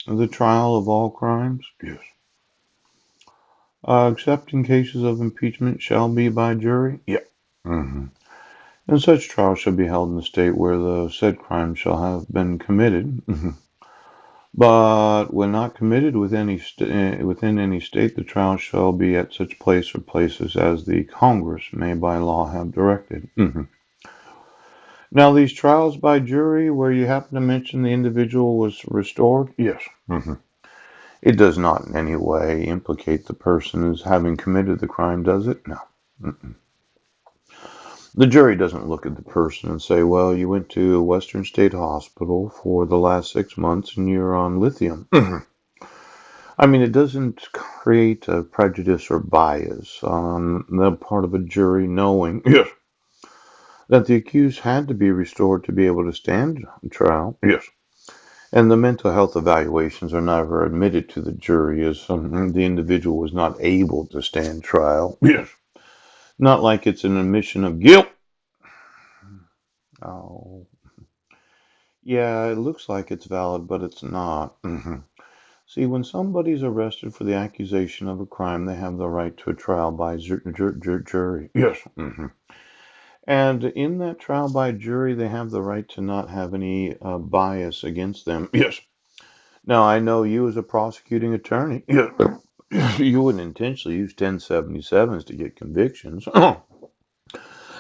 The trial of all crimes? Yes. Except in cases of impeachment shall be by jury? Yeah. hmm And such trial shall be held in the state where the said crime shall have been committed. But when not committed within any state, the trial shall be at such place or places as the Congress may by law have directed. Now, these trials by jury, where you happen to mention the individual was restored, yes. It does not in any way implicate the person as having committed the crime, does it? No. Mm-mm. The jury doesn't look at the person and say, well, you went to a Western State Hospital for the last 6 months and you're on lithium. I mean, it doesn't create a prejudice or bias on the part of a jury knowing yes, that the accused had to be restored to be able to stand trial. Yes. And the mental health evaluations are never admitted to the jury as the individual was not able to stand trial. Yes. Not like it's an admission of guilt. Oh, yeah, it looks like it's valid, but it's not. See, when somebody's arrested for the accusation of a crime, they have the right to a trial by jury. Yes. And in that trial by jury, they have the right to not have any bias against them. Yes. Now, I know you as a prosecuting attorney, yes, you wouldn't intentionally use 1077s to get convictions,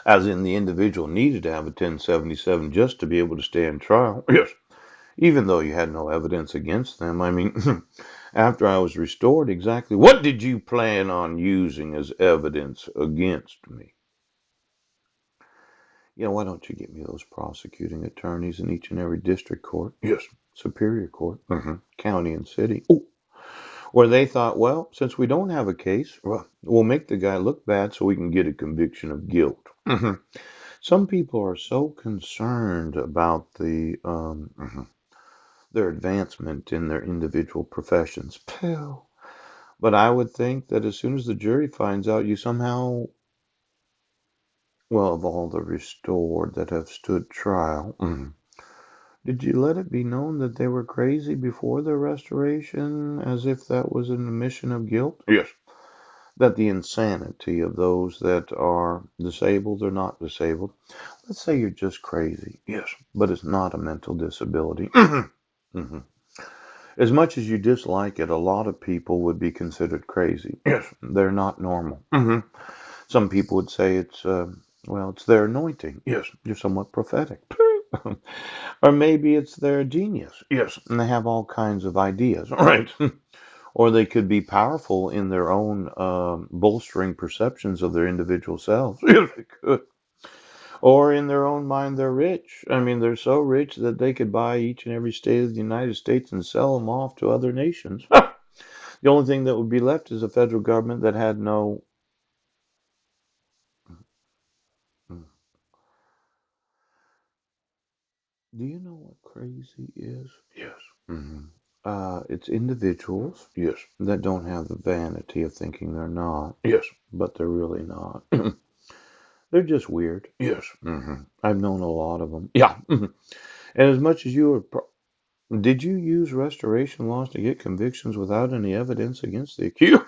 as in the individual needed to have a 1077 just to be able to stand trial. Yes. Even though you had no evidence against them. I mean, after I was restored, exactly what did you plan on using as evidence against me? Why don't you get me those prosecuting attorneys in each and every district court? Yes. Superior court, county and city. Ooh. Where they thought, well, since we don't have a case, well, we'll make the guy look bad so we can get a conviction of guilt. Some people are so concerned about their advancement in their individual professions. Phew. But I would think that as soon as the jury finds out you somehow, well, of all the restored that have stood trial, did you let it be known that they were crazy before their restoration, as if that was an admission of guilt? Yes. That the insanity of those that are disabled or not disabled, let's say you're just crazy. Yes. But it's not a mental disability. As much as you dislike it, a lot of people would be considered crazy. Yes. They're not normal. Some people would say it's their anointing. Yes. You're somewhat prophetic. Or maybe it's their genius. Yes. And they have all kinds of ideas. Right. Or they could be powerful in their own bolstering perceptions of their individual selves. Yes, they could. Or in their own mind, they're rich. I mean, they're so rich that they could buy each and every state of the United States and sell them off to other nations. The only thing that would be left is a federal government that had no. Do you know what crazy is? Yes. It's individuals. Yes. That don't have the vanity of thinking they're not. Yes. But they're really not. They're just weird. Yes. I've known a lot of them. Yeah. And as much as you were. Did you use restoration laws to get convictions without any evidence against the accused?